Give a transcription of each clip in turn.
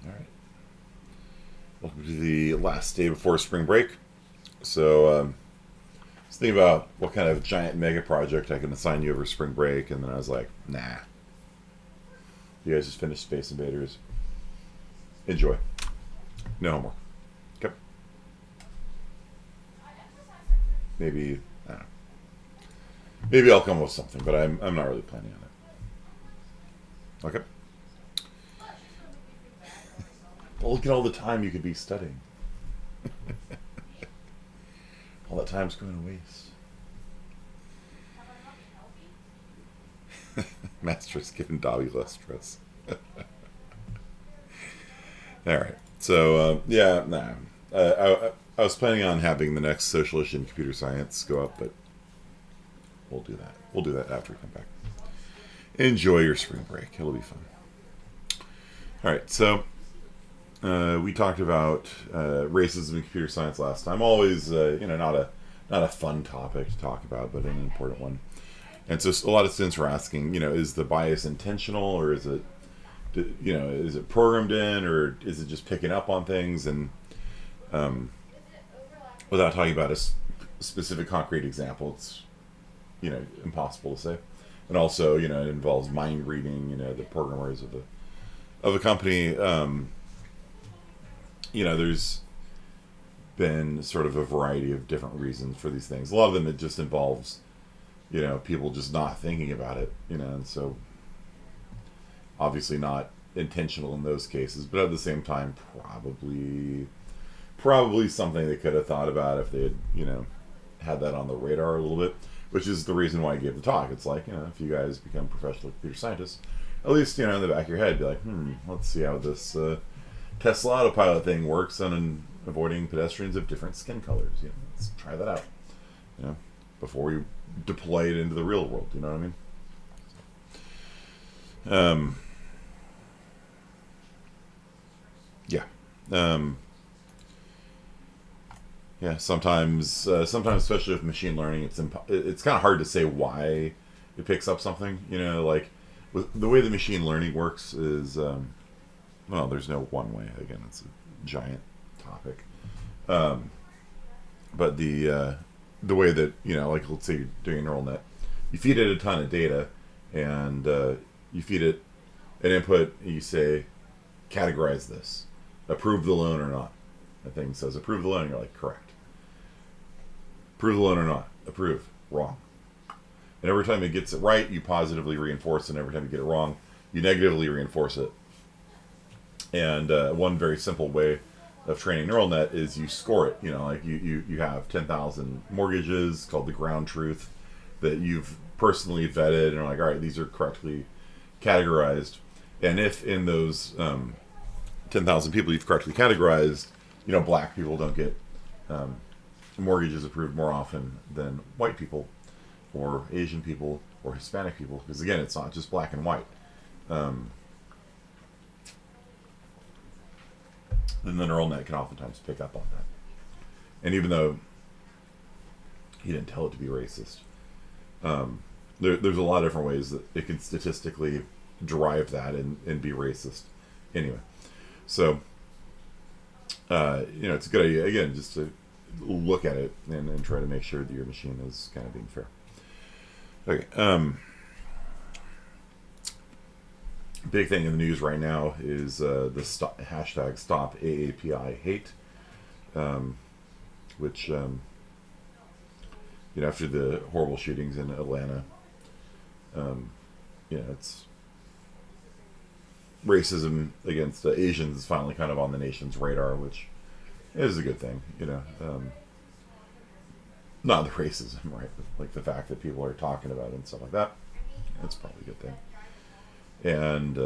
All right. Welcome to the last day before spring break. So, I was thinking about what kind of giant mega project I can assign you over spring break, and then I was like, nah. You guys just finished Space Invaders. Enjoy. No homework. Okay. Maybe, I don't know. Maybe I'll come up with something, but I'm not really planning on it. Okay. Well, look at all the time you could be studying. All that time's going to waste. Master's giving Dobby less stress. All right. So, yeah, nah. I was planning on having the next social issue in computer science go up, but we'll do that. We'll do that after we come back. Enjoy your spring break. It'll be fun. All right. So, we talked about racism in computer science last time. Always, not a fun topic to talk about, but an important one. And so a lot of students were asking, is the bias intentional, or is it, is it programmed in, or is it just picking up on things? And without talking about a specific concrete example, it's, impossible to say. And also, it involves mind reading, the programmers of a company. There's been sort of a variety of different reasons for these things. A lot of them, it just involves, people just not thinking about it, and so obviously not intentional in those cases, but at the same time, probably something they could have thought about if they had, had that on the radar a little bit, which is the reason why I gave the talk. It's like, if you guys become professional computer scientists, at least, in the back of your head, be like, let's see how this Tesla autopilot thing works on avoiding pedestrians of different skin colors. Let's try that out, before we deploy it into the real world. You know what I mean? Yeah. Yeah. Sometimes, especially with machine learning, it's kind of hard to say why it picks up something. Like the way the machine learning works is, well, there's no one way. Again, it's a giant topic. But the way that, like, let's say you're doing a neural net, you feed it a ton of data, and you feed it an input, and you say, categorize this, approve the loan or not. The thing says approve the loan, and you're like, correct. Approve the loan or not, approve, wrong. And every time it gets it right, you positively reinforce it, and every time you get it wrong, you negatively reinforce it. And one very simple way of training neural net is you score it. Like you have 10,000 mortgages called the ground truth that you've personally vetted and are like, all right, these are correctly categorized. And if in those 10,000 people you've correctly categorized, black people don't get mortgages approved more often than white people or Asian people or Hispanic people, because again, it's not just black and white. Then the neural net can oftentimes pick up on that. And even though he didn't tell it to be racist, there's a lot of different ways that it can statistically derive that and be racist. Anyway, so, it's a good idea, again, just to look at it and try to make sure that your machine is kind of being fair. Okay. Big thing in the news right now is the hashtag Stop AAPI Hate, which, after the horrible shootings in Atlanta, it's racism against Asians is finally kind of on the nation's radar, which is a good thing. Not the racism, right? Like the fact that people are talking about it and stuff like that. That's probably a good thing. And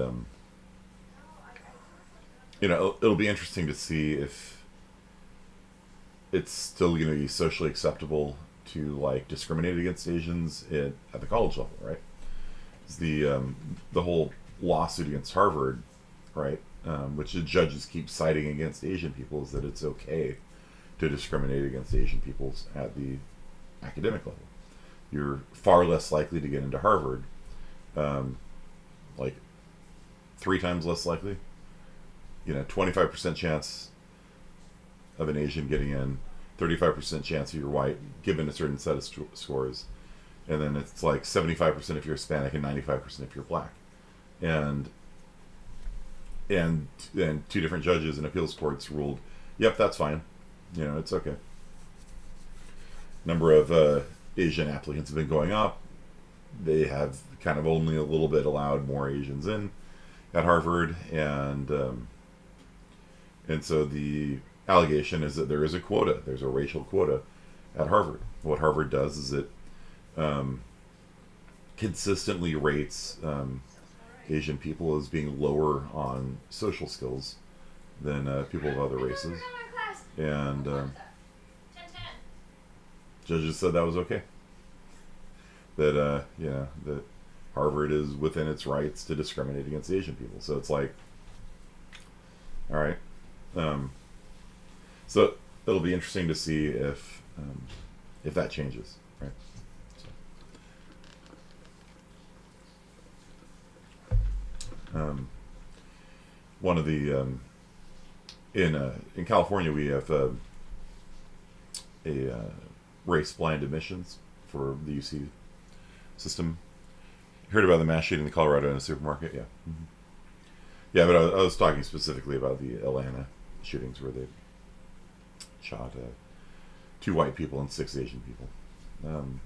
it'll be interesting to see if it's still going to be socially acceptable to like discriminate against Asians at the college level, right? It's the whole lawsuit against Harvard, right, which the judges keep citing against Asian people, is that it's okay to discriminate against Asian peoples at the academic level. You're far less likely to get into Harvard, like 3 times less likely 25% chance of an Asian getting in, 35% chance of you're white, given a certain set of scores, and then it's like 75% if you're Hispanic and 95% if you're black, and two different judges in appeals courts ruled, yep, that's fine, it's okay. Number of Asian applicants have been going up. They have kind of only a little bit allowed more Asians in at Harvard, and so the allegation is that there is a quota. There's a racial quota at Harvard. What Harvard does is it consistently rates Asian people as being lower on social skills than people of other races, and judges said that was okay. That that Harvard is within its rights to discriminate against Asian people. So it's like, all right. So it'll be interesting to see if that changes, right? So, one of the in California we have a race blind admissions for the UC system. You heard about the mass shooting in Colorado in a supermarket? Yeah. Mm-hmm. Yeah, but I was talking specifically about the Atlanta shootings where they shot 2 white people and 6 Asian people. And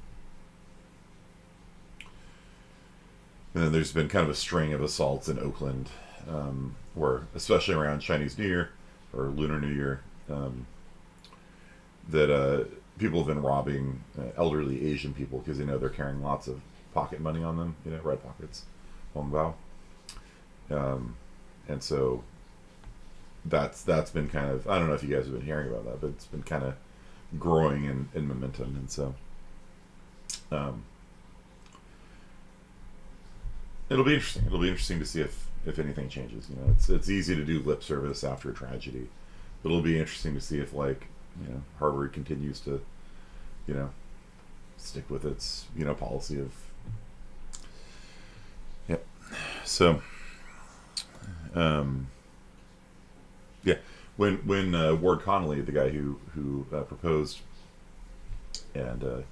then there's been kind of a string of assaults in Oakland, where, especially around Chinese New Year or Lunar New Year, that people have been robbing elderly Asian people because they know they're carrying lots of pocket money on them, red pockets, Hong Bao. And so that's been kind of, I don't know if you guys have been hearing about that, but it's been kind of growing in momentum. And so it'll be interesting. It'll be interesting to see if anything changes. It's easy to do lip service after a tragedy, but it'll be interesting to see if, like, Harvard continues to, stick with its, policy of, yep. So, yeah, when Ward Connolly, the guy who proposed, and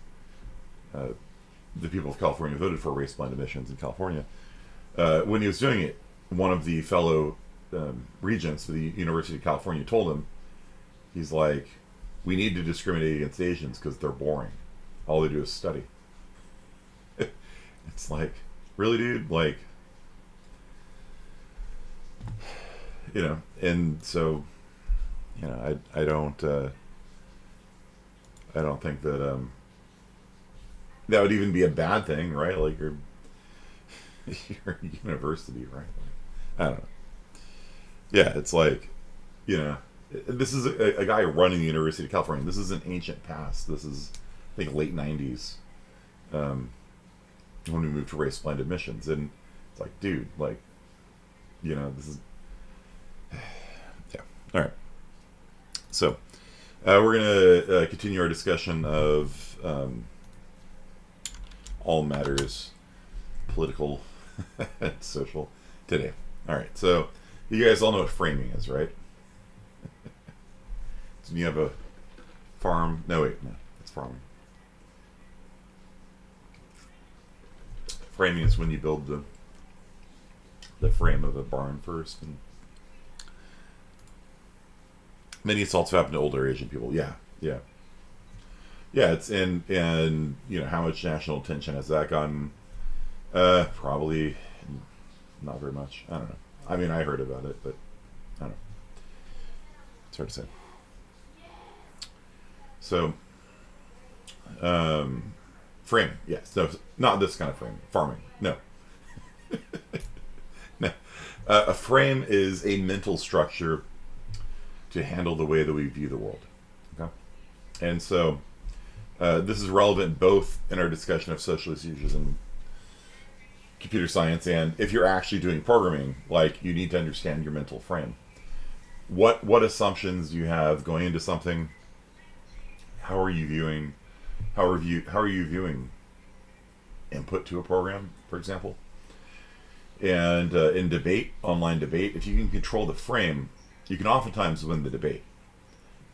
the people of California voted for race blind admissions in California, when he was doing it, one of the fellow regents of the University of California told him, he's like, we need to discriminate against Asians because they're boring. All they do is study. It's like, really, dude? Like, and so, I don't think that that would even be a bad thing, right? Like, you're a university, right? Like, I don't know. Yeah, it's like, this is a guy running the University of California. This is an ancient past. This is, I think, late 90s, when we moved to race blind admissions. And it's like, dude, like, this is, yeah. All right. So, we're going to continue our discussion of all matters political and social today. All right. So, you guys all know what framing is, right? So you have a farm. No, wait, no, it's farming. Framing is when you build the frame of a barn first. And many assaults have happened to older Asian people. Yeah. It's and how much national attention has that gotten? Probably not very much. I don't know. I mean, I heard about it, but I don't know. It's hard to say. So, framing, yes. No, not this kind of framing. Farming, no. No. A frame is a mental structure to handle the way that we view the world. Okay? And so, this is relevant both in our discussion of social issues and computer science, and if you're actually doing programming, like, you need to understand your mental frame. What assumptions do you have going into something? How are you viewing input to a program, for example? And in debate, online debate, if you can control the frame, you can oftentimes win the debate,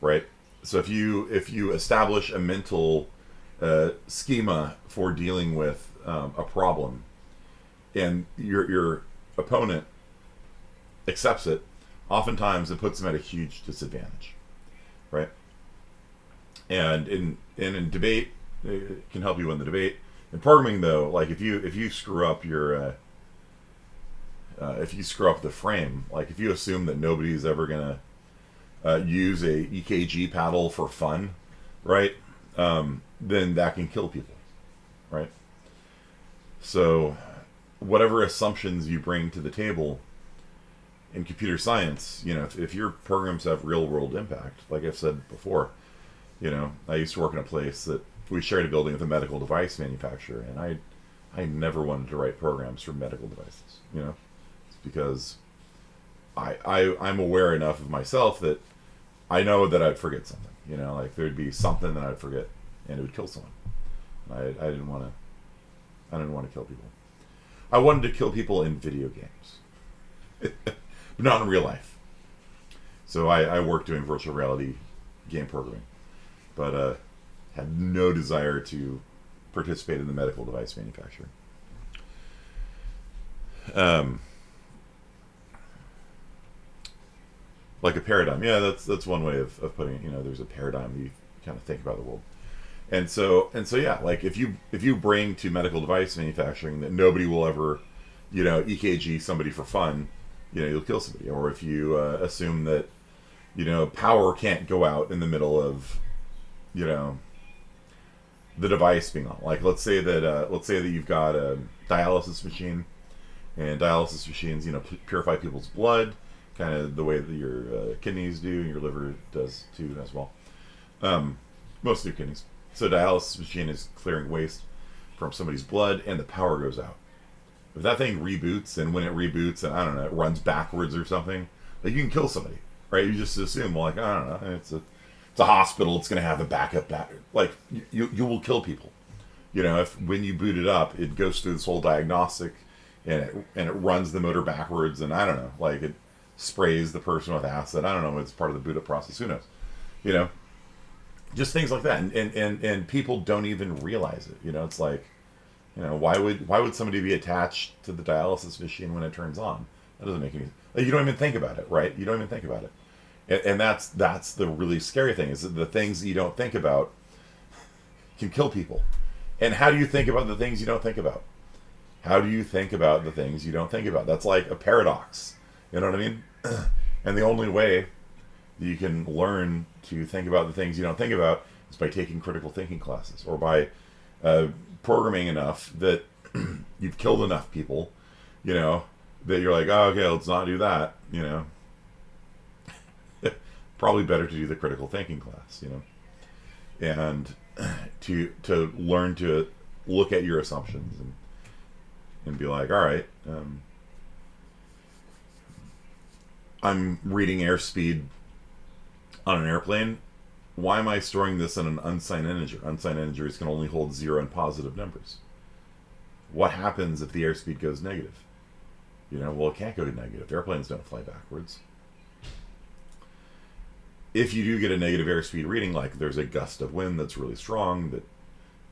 right? So if you establish a mental schema for dealing with a problem, and your opponent accepts it, oftentimes it puts them at a huge disadvantage, right? And in debate, it can help you win the debate. In programming, though, like if you screw up your if you screw up the frame, like if you assume that nobody's ever gonna use a EKG paddle for fun, right? Then that can kill people, right? So whatever assumptions you bring to the table in computer science, you know, if your programs have real world impact, like I've said before, you know, I used to work in a place that we shared a building with a medical device manufacturer, and I never wanted to write programs for medical devices, you know, it's because I'm aware enough of myself that I know that I'd forget something, you know, like there'd be something that I'd forget and it would kill someone. I didn't want to kill people. I wanted to kill people in video games, but not in real life. So I worked doing virtual reality game programming, but had no desire to participate in the medical device manufacturing. Like a paradigm, yeah, that's one way of putting it. You know, there's a paradigm you kind of think about the world, and so yeah, like if you bring to medical device manufacturing that nobody will ever, you know, EKG somebody for fun, you know, you'll kill somebody. Or if you assume that, you know, power can't go out in the middle of, you know, the device being on. Like let's say that you've got a dialysis machine, and dialysis machines, you know, purify people's blood, kind of the way that your kidneys do, and your liver does too as well. Most of your kidneys. So dialysis machine is clearing waste from somebody's blood, and the power goes out. If that thing reboots, and when it reboots, and I don't know, it runs backwards or something, like you can kill somebody, right? You just assume, well, like, I don't know, it's a hospital, it's going to have a backup battery. Like you will kill people, you know, if when you boot it up, it goes through this whole diagnostic, and it runs the motor backwards, and I don't know, like it sprays the person with acid. I don't know, it's part of the boot up process. Who knows, you know, just things like that, and people don't even realize it. You know, it's like, you know, why would somebody be attached to the dialysis machine when it turns on? That doesn't make any. Like, you don't even think about it, right? You don't even think about it, and that's the really scary thing, is that the things that you don't think about can kill people. And how do you think about the things you don't think about? How do you think about the things you don't think about? That's like a paradox. You know what I mean? And the only way you can learn to think about the things you don't think about is by taking critical thinking classes, or by programming enough that you've killed enough people, you know, that you're like, oh, okay, let's not do that, you know. Probably better to do the critical thinking class, you know, and to learn to look at your assumptions and be like, all right, I'm reading airspeed on an airplane. Why am I storing this in an unsigned integer? Unsigned integers can only hold 0 and positive numbers. What happens if the airspeed goes negative? You know, well, it can't go negative. Airplanes don't fly backwards. If you do get a negative airspeed reading, like there's a gust of wind that's really strong that,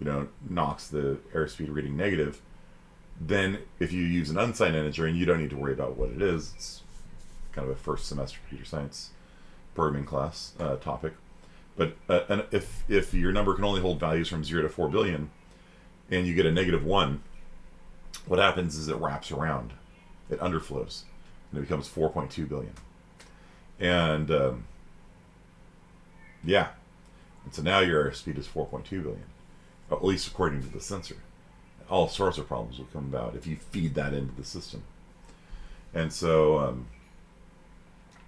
you know, knocks the airspeed reading negative, then if you use an unsigned integer, and you don't need to worry about what it is, it's kind of a first semester computer science programming class topic. But and if your number can only hold values from 0 to 4 billion, and you get a -1, what happens is it wraps around, it underflows, and it becomes 4.2 billion. And yeah, and so now your airspeed is 4.2 billion, at least according to the sensor. All sorts of problems will come about if you feed that into the system. And so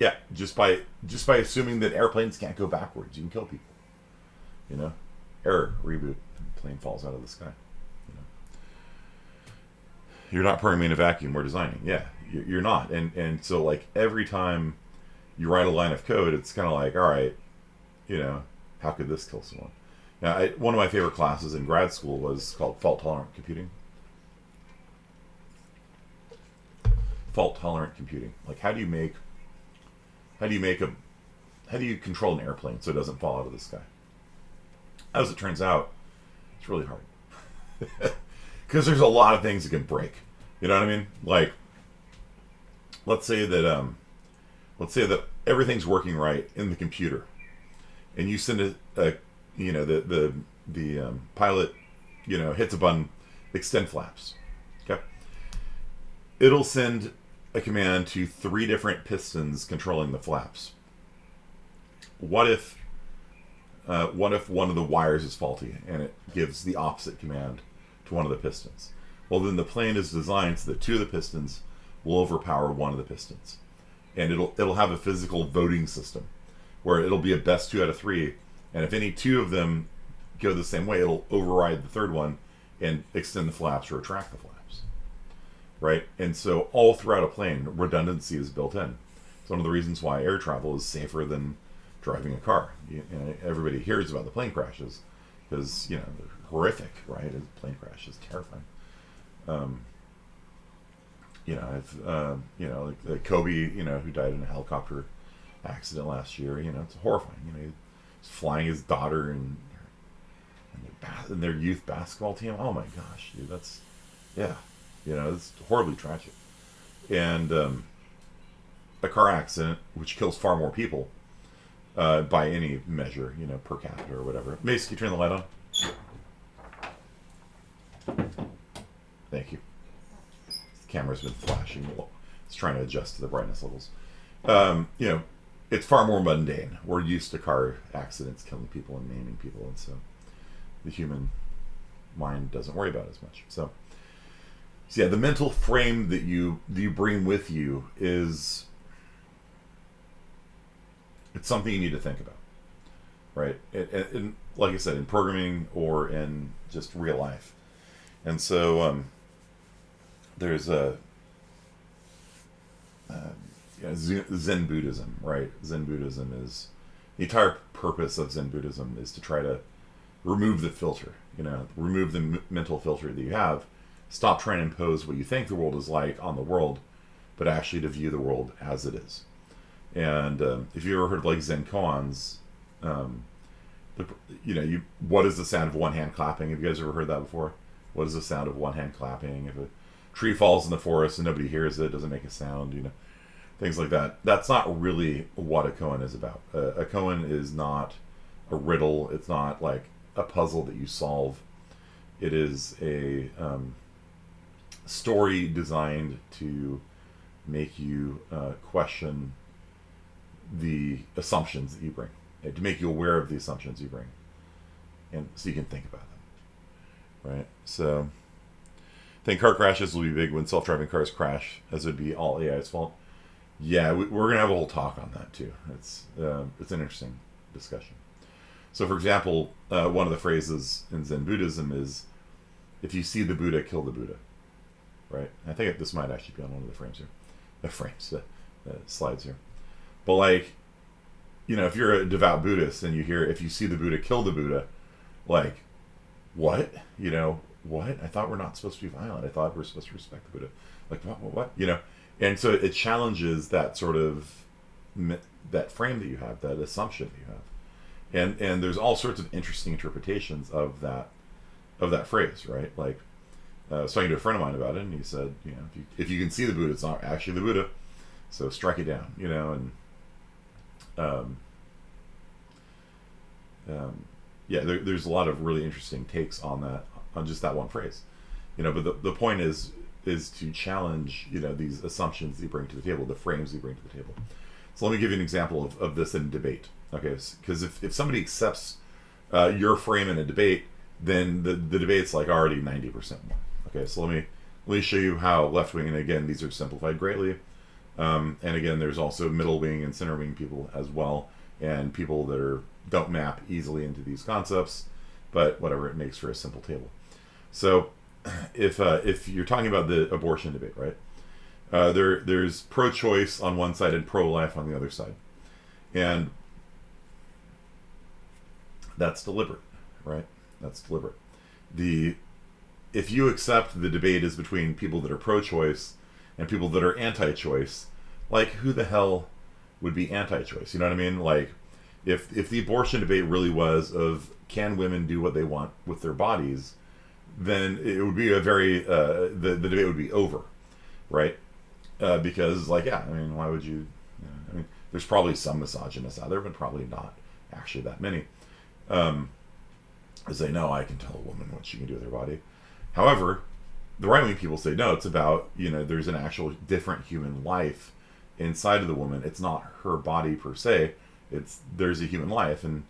yeah, just by assuming that airplanes can't go backwards, you can kill people. You know, error, reboot, plane falls out of the sky. You know, you're not programming in a vacuum. We're designing. Yeah, you're not. And so like every time you write a line of code, it's kind of like, all right, you know, how could this kill someone? Now, one of my favorite classes in grad school was called fault tolerant computing. Fault tolerant computing. Like, how do you make How do you control an airplane so it doesn't fall out of the sky? As it turns out, it's really hard. Because there's a lot of things that can break. You know what I mean? Like, let's say that everything's working right in the computer, and you send the pilot, hits a button, extend flaps. Okay, it'll send a command to 3 different pistons controlling the flaps. What if one of the wires is faulty and it gives the opposite command to one of the pistons? Well, then the plane is designed so that 2 of the pistons will overpower one of the pistons, and it'll have a physical voting system where it'll be a best 2 out of 3, and if any 2 of them go the same way, it'll override the third one and extend the flaps or retract the flaps. Right? And so all throughout a plane, redundancy is built in. It's one of the reasons why air travel is safer than driving a car. Everybody hears about the plane crashes because they're horrific, right? A plane crash is terrifying. Like Kobe, who died in a helicopter accident last year. It's horrifying. He's flying his daughter and their youth basketball team. Oh my gosh, dude, that's it's horribly tragic. And a car accident, which kills far more people by any measure, per capita or whatever. Mace, can you turn the light on? Thank you. The camera's been flashing. It's trying to adjust to the brightness levels. It's far more mundane. We're used to car accidents killing people and maiming people, and so the human mind doesn't worry about it as much. So yeah, the mental frame that you bring with you it's something you need to think about, right? And like I said, in programming or in just real life. And so there's Zen Buddhism, right? Zen Buddhism is the entire purpose of Zen Buddhism is to try to remove the filter, remove the mental filter that you have. Stop trying to impose what you think the world is like on the world, but actually to view the world as it is. And if you ever heard of like Zen koans, what is the sound of one hand clapping? Have you guys ever heard that before? What is the sound of one hand clapping? If a tree falls in the forest and nobody hears it, doesn't make a sound, things like that. That's not really what a koan is about. A koan is not a riddle. It's not like a puzzle that you solve. It is a story designed to make you question the assumptions that you bring, to make you aware of the assumptions you bring, and so you can think about them, right? So I think car crashes will be big when self-driving cars crash, as it would be all AI's fault. Yeah, we're going to have a whole talk on that too. It's an interesting discussion. So for example, one of the phrases in Zen Buddhism is, if you see the Buddha, kill the Buddha, right? I think this might actually be on one of the frames here. The slides here. But like, if you're a devout Buddhist and you hear, if you see the Buddha, kill the Buddha, like, what? What? I thought we're not supposed to be violent. I thought we're supposed to respect the Buddha. Like, what? And so it challenges that sort of, that frame that you have, that assumption that you have. And there's all sorts of interesting interpretations of that phrase, right? Like, I was talking to a friend of mine about it, and he said, if you can see the Buddha, it's not actually the Buddha, so strike it down, and there's a lot of really interesting takes on that, on just that one phrase, but the point is to challenge, these assumptions that you bring to the table, the frames you bring to the table. So let me give you an example of this in debate, okay? Because if somebody accepts your frame in a debate, then the debate's like already 90% more. Okay, so let me show you how left-wing, and again, these are simplified greatly, and again, there's also middle-wing and center-wing people as well, and people that don't map easily into these concepts, but whatever, it makes for a simple table. So if you're talking about the abortion debate, right, there's pro-choice on one side and pro-life on the other side, and that's deliberate, right? That's deliberate. If you accept the debate is between people that are pro-choice and people that are anti-choice, like, who the hell would be anti-choice. You know what I mean? Like, if the abortion debate really was of can women do what they want with their bodies, then it would be a very the debate would be over, right? Because like, yeah, I mean, why would you? I mean, there's probably some misogynists out there, but probably not actually that many. As they know, I can tell a woman what she can do with her body. However, the right wing people say no. It's about, there's an actual different human life inside of the woman. It's not her body per se. There's a human life, and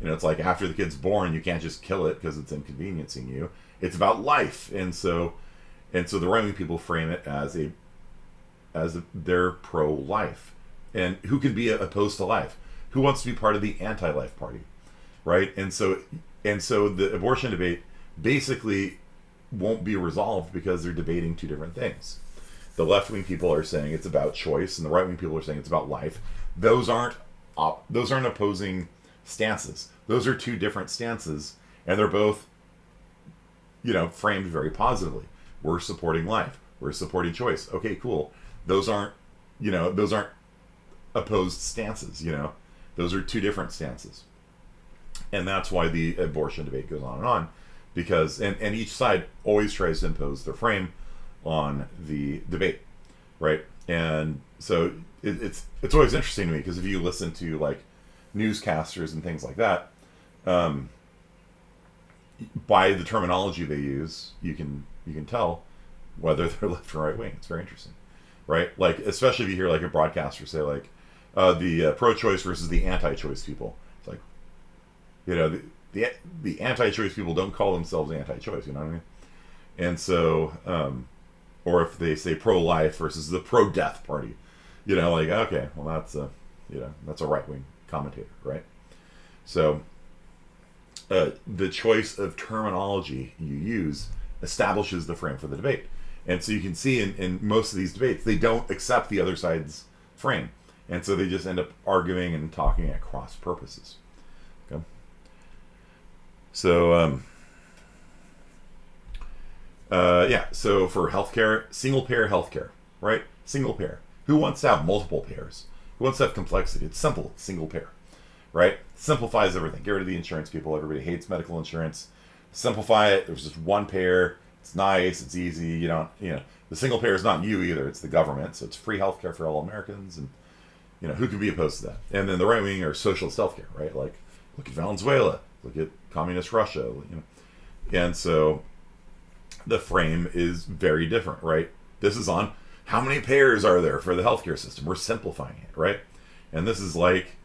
it's like after the kid's born, you can't just kill it because it's inconveniencing you. It's about life, and so the right wing people frame it as they're pro-life, and who can be opposed to life? Who wants to be part of the anti-life party, right? And so the abortion debate basically won't be resolved because they're debating two different things. The left-wing people are saying it's about choice, and the right-wing people are saying it's about life. Those aren't opposing stances. Those are two different stances, and they're both, framed very positively. We're supporting life. We're supporting choice. Okay, cool. Those aren't opposed stances. Those are two different stances. And that's why the abortion debate goes on, because and each side always tries to impose their frame on the debate, right? And so it's always interesting to me, because if you listen to like newscasters and things like that, by the terminology they use, you can tell whether they're left or right wing. It's very interesting, right? Like, especially if you hear like a broadcaster say like the pro-choice versus the anti-choice people. It's like, the anti-choice people don't call themselves anti-choice. You know what I mean? And so, or if they say pro-life versus the pro-death party, like, okay, well that's a right-wing commentator, right? So the choice of terminology you use establishes the frame for the debate. And so you can see in most of these debates, they don't accept the other side's frame. And so they just end up arguing and talking at cross purposes. Okay. So, so for healthcare, single payer healthcare, right? Single payer. Who wants to have multiple payers? Who wants to have complexity? It's simple, it's single payer, right? Simplifies everything. Get rid of the insurance people. Everybody hates medical insurance. Simplify it. There's just one payer. It's nice. It's easy. The single payer is not you either. It's the government. So it's free healthcare for all Americans. And, who can be opposed to that? And then the right wing are socialist healthcare, right? Like, look at Venezuela. Look at communist Russia. And so the frame is very different, right? This is on how many payers are there for the healthcare system. We're simplifying it, right? And this is like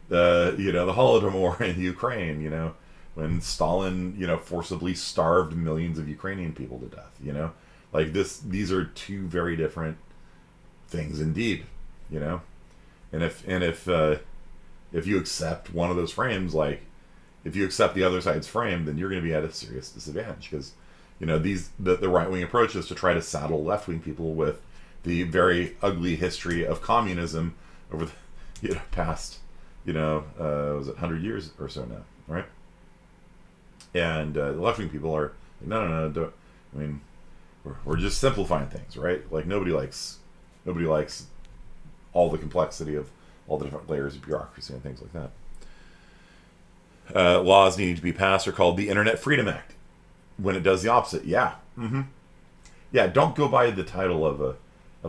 the Holodomor in Ukraine, when Stalin, forcibly starved millions of Ukrainian people to death, like these are two very different things indeed, and if you accept one of those frames, like if you accept the other side's frame, then you're going to be at a serious disadvantage, because the right-wing approach is to try to saddle left-wing people with the very ugly history of communism over the past was it 100 years or so now, right? And the left-wing people are like, no, don't. I mean, we're just simplifying things, right? Like nobody likes all the complexity of all the different layers of bureaucracy and things like that. Laws needing to be passed are called the Internet Freedom Act. When it does the opposite, yeah, don't go by the title of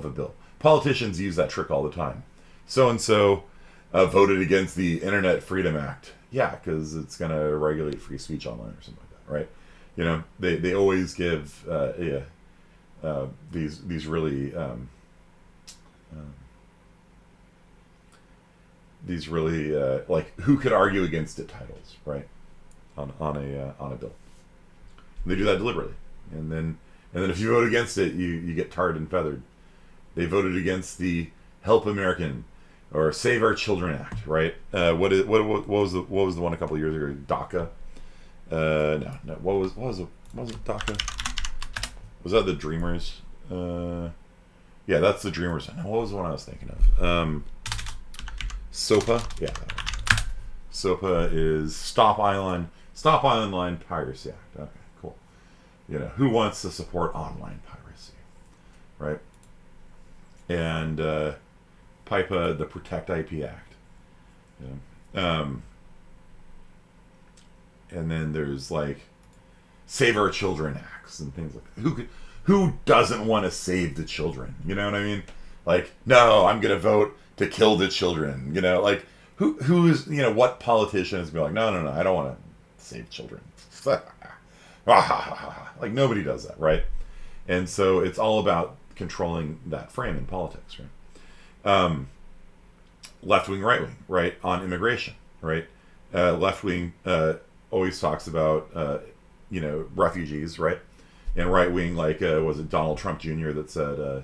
a bill. Politicians use that trick all the time. So and so voted against the Internet Freedom Act. Yeah, because it's going to regulate free speech online or something like that, right? They always give these really like who could argue against it titles, right? On a bill. And they do that deliberately, and then if you vote against it, you get tarred and feathered. They voted against the Help American or Save Our Children Act, right? What was the one a couple of years ago? DACA? No. What was it DACA? Was that the Dreamers? Yeah, that's the Dreamers. No, what was the one I was thinking of? SOPA. Yeah, SOPA is Stop Island Line Piracy Act. Okay, cool. Who wants to support online piracy, right? And PIPA, the Protect IP Act. And then there's like Save Our Children Acts and things like that. Who doesn't want to save the children? You know what I mean? Like, no, I'm gonna vote to kill the children. You know, like who's what politician is gonna be like, no, I don't want to save children. Like nobody does that, right? And so it's all about controlling that frame in politics, right? Left wing, right wing, right, on immigration, right? Left wing always talks about refugees, right? And right wing, like was it Donald Trump Jr. that said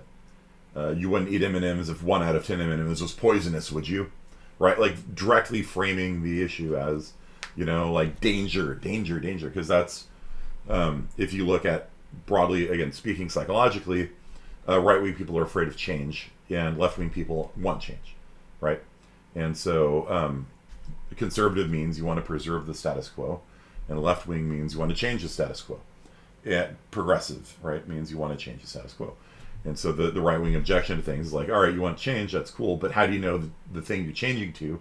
you wouldn't eat M&Ms if 1 out of 10 M&Ms was poisonous, would you? Right, like directly framing the issue as like danger, because that's if you look at broadly, again speaking psychologically, right wing people are afraid of change, and left wing people want change, right? And so conservative means you want to preserve the status quo, and left wing means you want to change the status quo. And progressive, right, means you want to change the status quo. And so the right wing objection to things is like, all right, you want to change, that's cool, but how do you know the thing you're changing to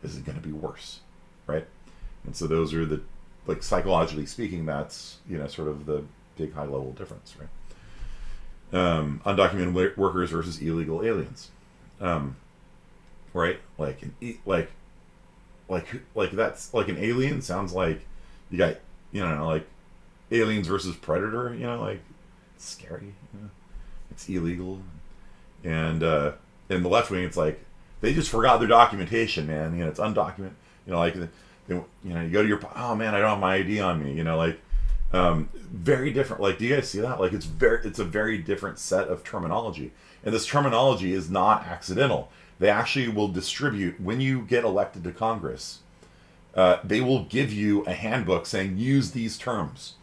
isn't going to be worse, right? And so those are the, like, psychologically speaking, that's sort of the big high level difference, right? Undocumented workers versus illegal aliens, right? Like that's like an alien sounds like you got like aliens versus predator, like it's scary, it's illegal, and in the left wing it's like they just forgot their documentation, man. It's undocumented, like you go to your, oh man, I don't have my ID on me, like very different. Like, do you guys see that? Like, it's a very different set of terminology, and this terminology is not accidental. They actually will distribute, when you get elected to Congress, they will give you a handbook saying use these terms.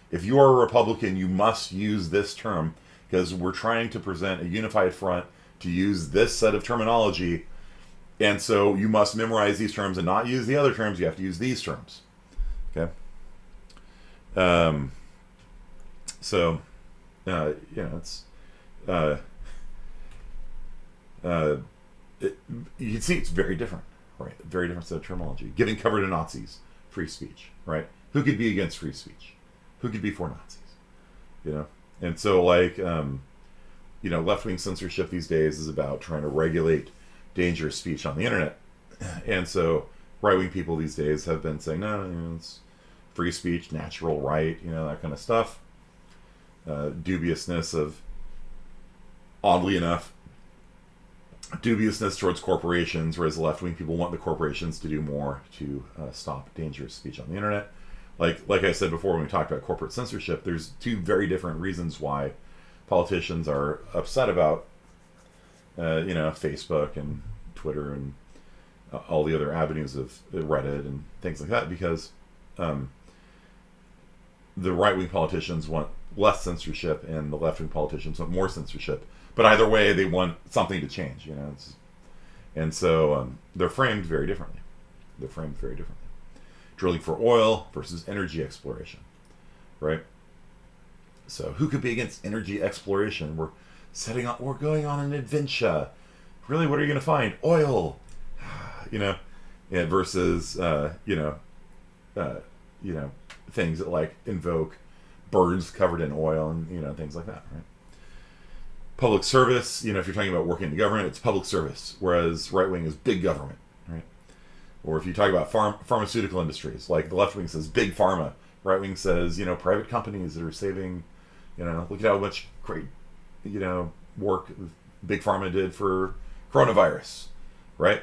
If you are a Republican, you must use this term, because we're trying to present a unified front to use this set of terminology, and so you must memorize these terms and not use the other terms. You have to use these terms. Okay. So, it's you can see it's very different, right? Very different set of terminology. Giving cover to Nazis, free speech, right? Who could be against free speech? Who could be for Nazis? And so, like, left-wing censorship these days is about trying to regulate dangerous speech on the internet. And so right-wing people these days have been saying, no, it's free speech, natural right, that kind of stuff. Dubiousness of, oddly enough, dubiousness towards corporations, whereas the left-wing people want the corporations to do more to stop dangerous speech on the internet. Like I said before, when we talked about corporate censorship, there's two very different reasons why politicians are upset about, Facebook and Twitter and all the other avenues of Reddit and things like that, because the right-wing politicians want less censorship and the left-wing politicians want more censorship. But either way, they want something to change, and so they're framed very differently. Drilling for oil versus energy exploration, right? So who could be against energy exploration? We're going on an adventure. Really, what are you going to find? Oil, and versus things that like invoke birds covered in oil and things like that, right? Public service, if you're talking about working in the government, it's public service, whereas right wing is big government, right? Or if you talk about pharmaceutical industries, like the left wing says big pharma, right wing says private companies that are saving, look at how much great work big pharma did for coronavirus, right?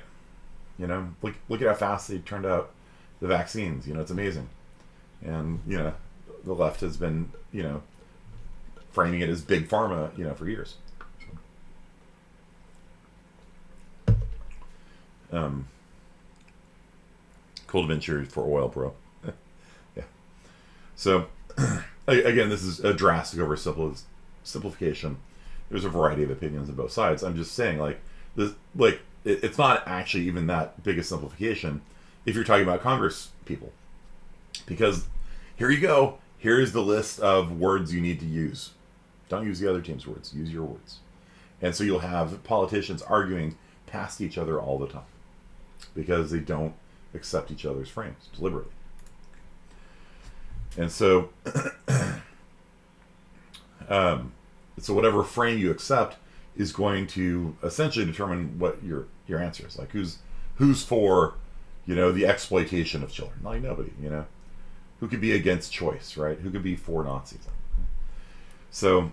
Look at how fast they turned out the vaccines. It's amazing, and the left has been framing it as big pharma for years. Cold venture for oil, bro. Yeah. So again, this is a drastic oversimplification. There's a variety of opinions on both sides. I'm just saying, like, this, like, it's not actually even that big a simplification if you're talking about Congress people, because here you go. Here's the list of words you need to use. Don't use the other team's words. Use your words. And so you'll have politicians arguing past each other all the time because they don't accept each other's frames deliberately. And so, so whatever frame you accept is going to essentially determine what your answer is. Like who's for, the exploitation of children? Like nobody, Who could be against choice, right? Who could be for Nazis? So,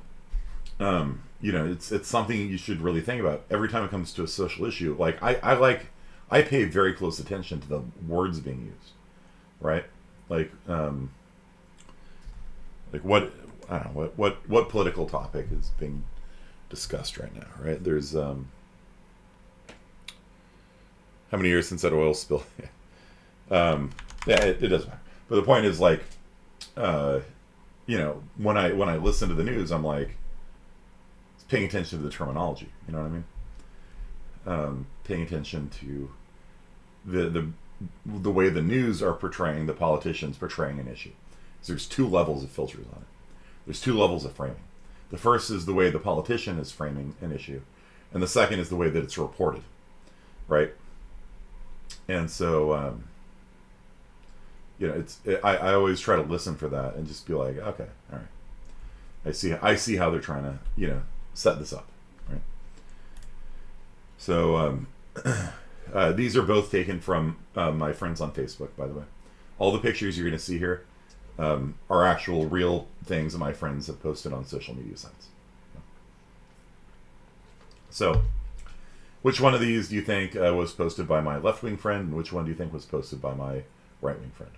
it's something you should really think about every time it comes to a social issue. Like I pay very close attention to the words being used, right? Like what I don't know what political topic is being discussed right now, right? There's how many years since that oil spill? Yeah, it doesn't matter. But the point is, like, when I listen to the news, I'm like paying attention to the terminology. You know what I mean? Paying attention to the way the news are portraying, the politicians portraying an issue. So there's two levels of filters on it. There's two levels of framing. The first is the way the politician is framing an issue, and the second is the way that it's reported, right? And so, I always try to listen for that and just be like, okay, all right, I see how they're trying to, set this up, right? So, these are both taken from my friends on Facebook, by the way. All the pictures you're going to see here are actual real things that my friends have posted on social media sites. So, which one of these do you think was posted by my left-wing friend, and which one do you think was posted by my right-wing friend?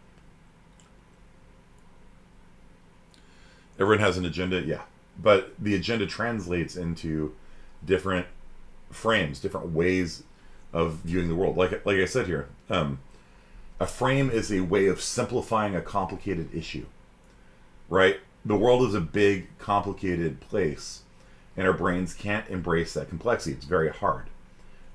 Everyone has an agenda, yeah. But the agenda translates into different frames, different ways of viewing the world. Like I said here, a frame is a way of simplifying a complicated issue, right? The world is a big, complicated place, and our brains can't embrace that complexity. It's very hard.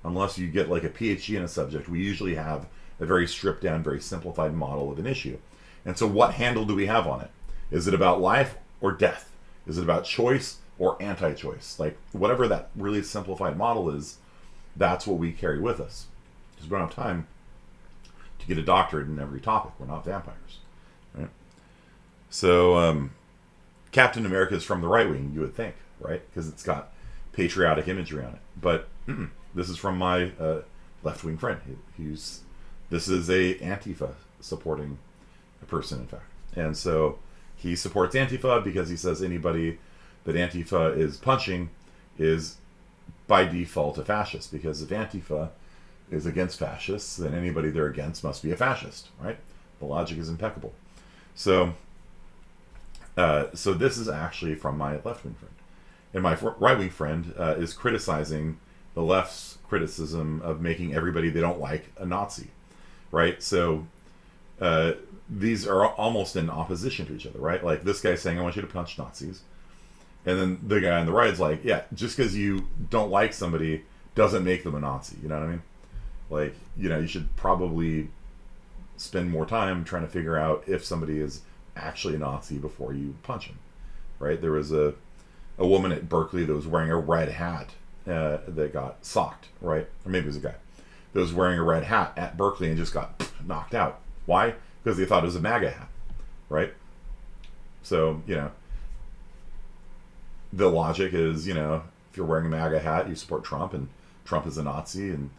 Unless you get like a PhD in a subject, we usually have a very stripped down, very simplified model of an issue. And so what handle do we have on it? Is it about life or death? Is it about choice or anti-choice? Like, whatever that really simplified model is, that's what we carry with us. Because we don't have time to get a doctorate in every topic. We're not vampires, right? So, Captain America is from the right wing, you would think, right? Because it's got patriotic imagery on it. But this is from my left-wing friend. This is a Antifa supporting a person, in fact. And so he supports Antifa because he says anybody that Antifa is punching is by default a fascist. Because if Antifa is against fascists, then anybody they're against must be a fascist, right? The logic is impeccable. So, so this is actually from my left-wing friend. And my right-wing friend is criticizing the left's criticism of making everybody they don't like a Nazi, right? So these are almost in opposition to each other, right? Like this guy saying, I want you to punch Nazis. And then the guy on the right is like, yeah, just because you don't like somebody doesn't make them a Nazi. You know what I mean? Like, you should probably spend more time trying to figure out if somebody is actually a Nazi before you punch him, right? There was a woman at Berkeley that was wearing a red hat that got socked, right? Or maybe it was a guy that was wearing a red hat at Berkeley and just got knocked out. Why? Because they thought it was a MAGA hat, right? So, the logic is, if you're wearing a MAGA hat, you support Trump, and Trump is a Nazi, and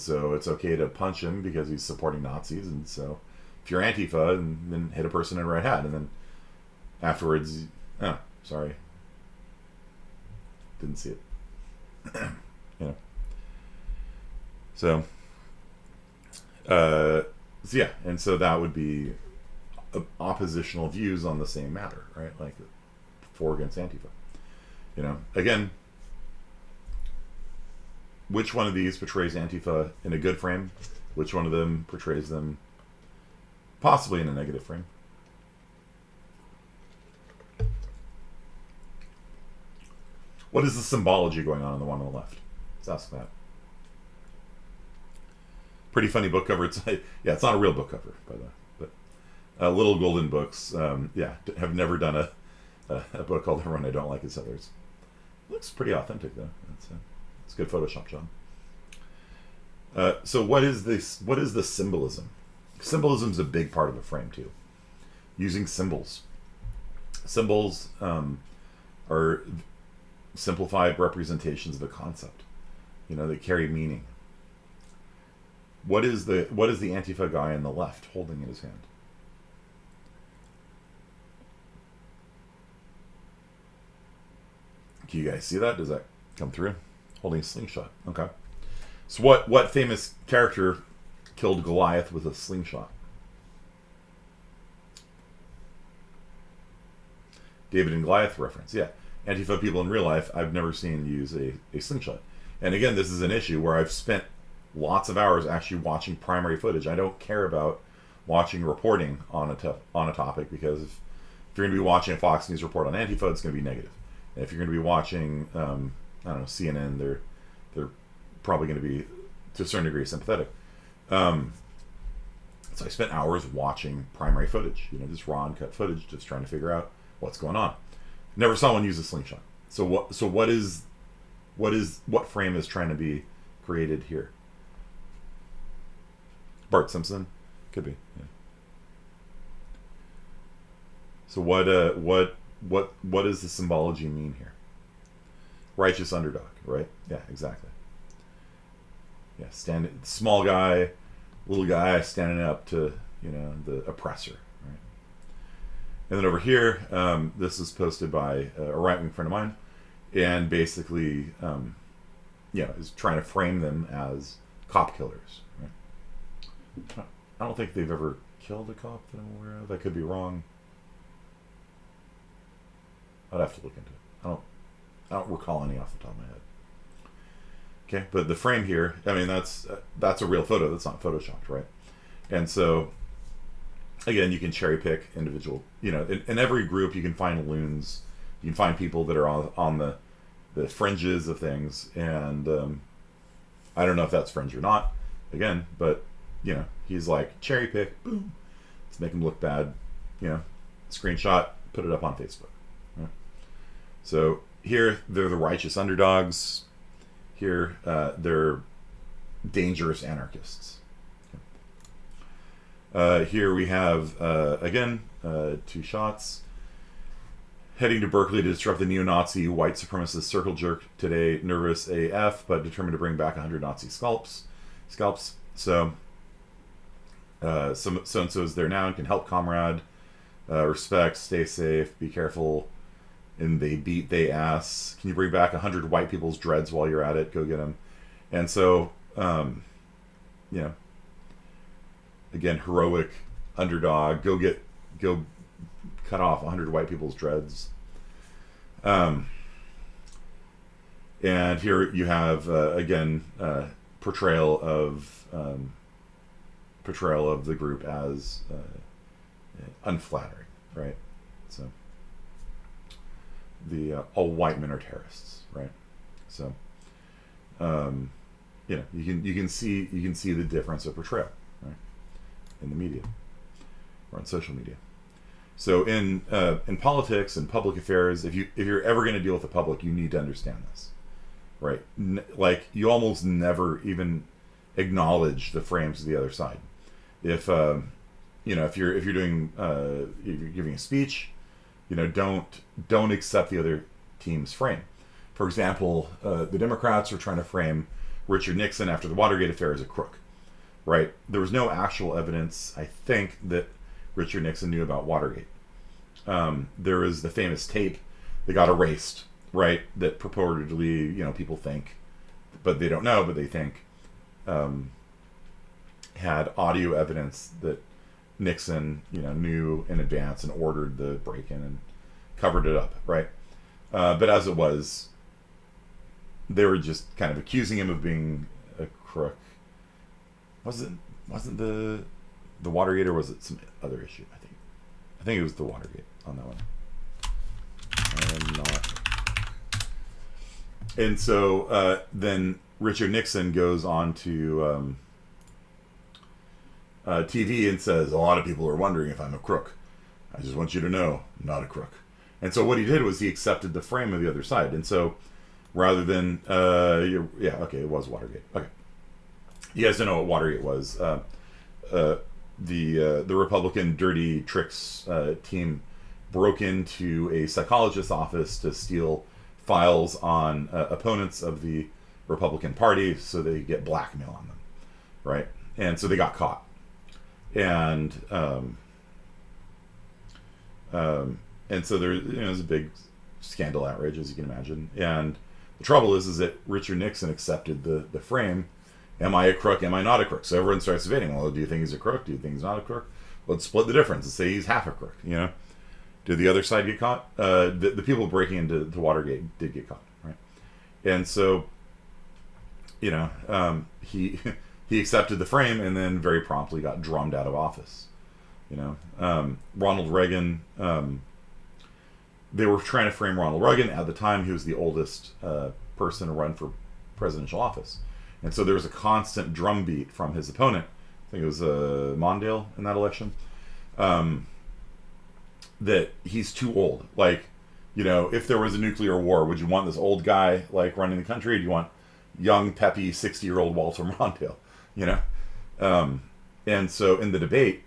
so it's okay to punch him because he's supporting Nazis. And so if you're Antifa, and then hit a person in a red hat, and then afterwards, oh, sorry, didn't see it. So yeah, and so that would be oppositional views on the same matter, right? Like for against Antifa. Again, which one of these portrays Antifa in a good frame? Which one of them portrays them possibly in a negative frame? What is the symbology going on the one on the left? Let's ask that. Pretty funny book cover. It's it's not a real book cover, by the way, but Little Golden Books. Have never done a book called "Everyone I Don't Like Is Others." Looks pretty authentic though. It's a good Photoshop job. So what is this? What is the symbolism? Symbolism is a big part of a frame too. Using symbols. Symbols are simplified representations of a concept. They carry meaning. What is the Antifa guy on the left holding in his hand? Can you guys see that? Does that come through? Holding a slingshot. Okay. So what famous character killed Goliath with a slingshot? David and Goliath reference. Yeah. Antifa people in real life, I've never seen use a slingshot. And again, this is an issue where I've spent lots of hours actually watching primary footage. I don't care about watching reporting on a topic, because if you're going to be watching a Fox News report on Antifa, it's going to be negative. And if you're going to be watching, I don't know, CNN, they're probably going to be, to a certain degree, sympathetic. So I spent hours watching primary footage, just raw and cut footage, just trying to figure out what's going on. Never saw one use a slingshot. So what frame is trying to be created here? Bart Simpson? Could be. Yeah. So what does the symbology mean here? Righteous underdog, right? Yeah, exactly. Yeah, small guy, little guy standing up to, the oppressor, right? And then over here, this is posted by a right-wing friend of mine, and basically, is trying to frame them as cop killers, right? I don't think they've ever killed a cop that I'm aware of. I could be wrong. I'd have to look into it. I don't recall any off the top of my head. Okay, but the frame here, I mean, that's a real photo. That's not photoshopped, right? And so, again, you can cherry pick individual. In every group, you can find loons. You can find people that are on the fringes of things, and I don't know if that's fringe or not. Again, but he's like, cherry pick, boom, let's make him look bad. Screenshot, put it up on Facebook. Right? So here they're the righteous underdogs. Here they're dangerous anarchists. Here we have again 2 shots. Heading to Berkeley to disrupt the neo-Nazi white supremacist circle jerk today. Nervous AF, but determined to bring back 100 Nazi scalps. So so-and-so is there now and can help comrade. Respect, stay safe, be careful. And they ass. Can you bring back 100 white people's dreads while you're at it? Go get them. And so, again, heroic underdog. Go cut off 100 white people's dreads. And here you have again portrayal of the group as unflattering, right? So the all white men are terrorists, right? So you can see the difference of portrayal, right, in the media or on social media. So in politics and public affairs, if you're ever going to deal with the public, you need to understand this, right? Like you almost never even acknowledge the frames of the other side. If if you're doing if you're giving a speech, don't accept the other team's frame. For example, the Democrats are trying to frame Richard Nixon after the Watergate affair as a crook, right? There was no actual evidence, I think, that Richard Nixon knew about Watergate. There was the famous tape that got erased, right? That purportedly, people think, but they don't know, but they think, had audio evidence that Nixon, knew in advance and ordered the break-in and covered it up, right? But as it was, they were just kind of accusing him of being a crook. Wasn't the Watergate, or was it some other issue? I think it was the Watergate on that one. I'm not. And so then Richard Nixon goes on to TV and says, a lot of people are wondering if I'm a crook. I just want you to know, I'm not a crook. And so what he did was he accepted the frame of the other side. And so rather than, it was Watergate. Okay. You guys don't know what Watergate was. The Republican dirty tricks team broke into a psychologist's office to steal files on opponents of the Republican Party so they could get blackmail on them, right? And so they got caught. And so there's a big scandal outrage, as you can imagine. And the trouble is that Richard Nixon accepted the frame. Am I a crook? Am I not a crook? So everyone starts debating. Well, do you think he's a crook? Do you think he's not a crook? Let's split the difference and say he's half a crook. Did the other side get caught? The people breaking into Watergate did get caught, right? And so, he he accepted the frame and then very promptly got drummed out of office. Ronald Reagan. They were trying to frame Ronald Reagan at the time. He was the oldest person to run for presidential office. And so there was a constant drumbeat from his opponent. I think it was Mondale in that election. That he's too old. If there was a nuclear war, would you want this old guy running the country? Or do you want young, peppy, 60-year-old Walter Mondale? And so in the debate,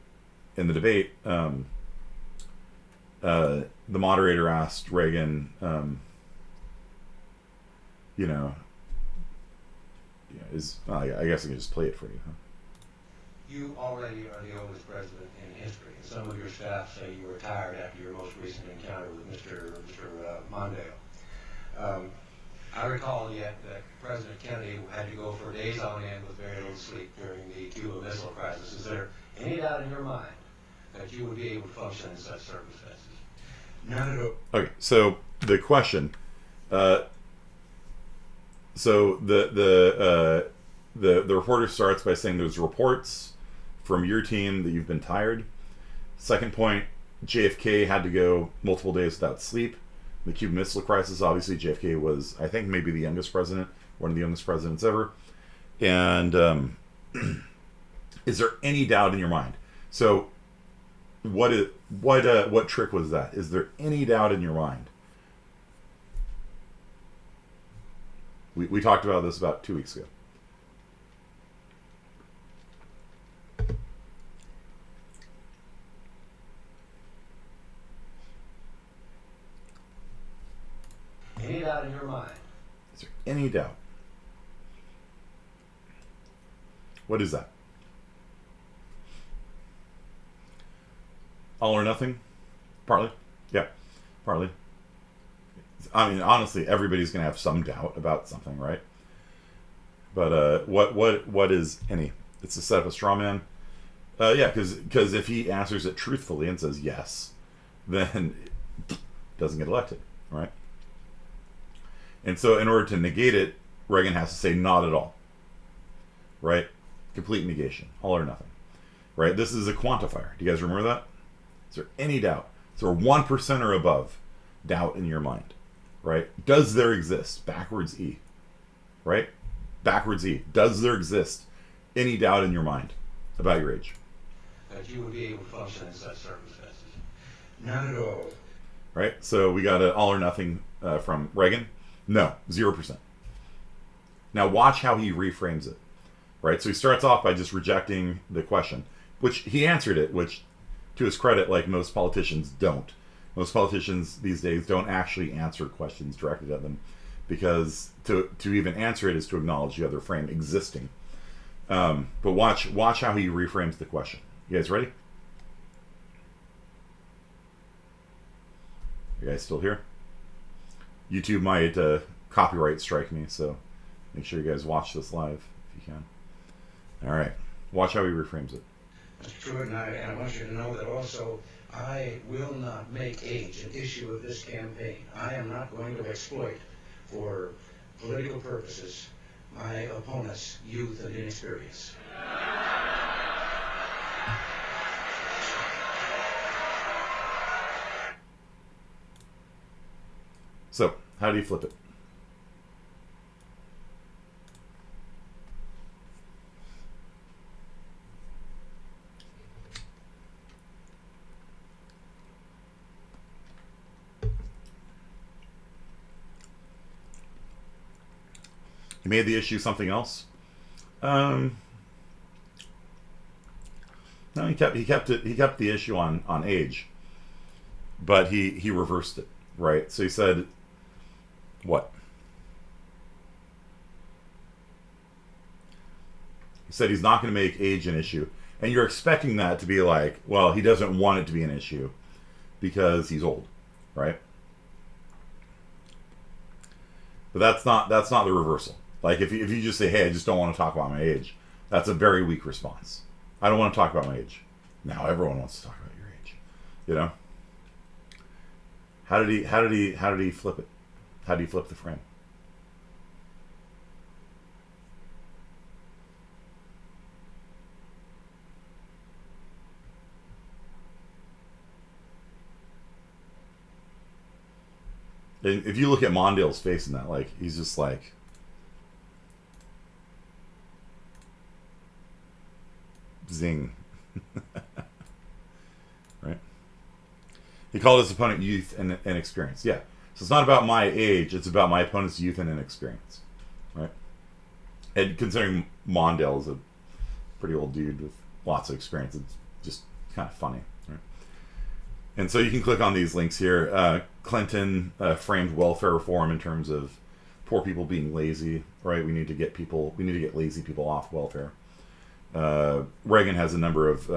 the moderator asked Reagan, I guess I can just play it for you. Huh? You already are the oldest president in history. Some of your staff say you retired after your most recent encounter with Mr. Mondale. I recall yet that President Kennedy had to go for days on end with very little sleep during the Cuba Missile Crisis. Is there any doubt in your mind that you would be able to function in such circumstances? None at all. Okay, so the question. So the reporter starts by saying there's reports from your team that you've been tired. Second point, JFK had to go multiple days without sleep. The Cuban Missile Crisis, obviously JFK was, I think, maybe the youngest president, one of the youngest presidents ever. And is there any doubt in your mind? So what trick was that? Is there any doubt in your mind? We talked about this about 2 weeks ago. Any doubt in your mind? Is there any doubt? What is that? All or nothing? Partly. Yeah, partly. I mean, honestly, everybody's going to have some doubt about something, right? But what is any? It's a set up a straw man. Yeah, because if he answers it truthfully and says yes, then doesn't get elected, right? And so in order to negate it, Reagan has to say not at all, right? Complete negation, all or nothing, right? This is a quantifier. Do you guys remember that? Is there any doubt? Is there 1% or above doubt in your mind, right? Does there exist? Backwards E, right? Backwards E. Does there exist any doubt in your mind about your age? That you would be able to function in such circumstances? None at all. Right? So we got an all or nothing from Reagan. No, 0%. Now watch how he reframes it, right? So he starts off by just rejecting the question, which he answered it, which to his credit, like most politicians don't. Most politicians these days don't actually answer questions directed at them, because to even answer it is to acknowledge the other frame existing. But watch how he reframes the question. You guys ready? You guys still here? YouTube might copyright strike me, so make sure you guys watch this live if you can. All right. Watch how he reframes it. Mr. Truitt, and I want you to know that also I will not make age an issue of this campaign. I am not going to exploit for political purposes my opponent's youth and inexperience. So, how do you flip it? You made the issue something else? No, he kept the issue on age, but he reversed it, right? So he said, what? He said he's not going to make age an issue, and you're expecting that to be like, well, he doesn't want it to be an issue because he's old, right? But that's not the reversal. Like if you just say, hey, I just don't want to talk about my age, that's a very weak response. I don't want to talk about my age. Now everyone wants to talk about your age, you know. How did he flip it? How did he flip the frame? And if you look at Mondale's face in that, like he's just like, zing. Right? He called his opponent youth and inexperience. Yeah. So it's not about my age, it's about my opponent's youth and inexperience. Right? And considering Mondale is a pretty old dude with lots of experience, it's just kind of funny. Right? And so you can click on these links here. Clinton framed welfare reform in terms of poor people being lazy, right? We need to get lazy people off welfare. Reagan has a number of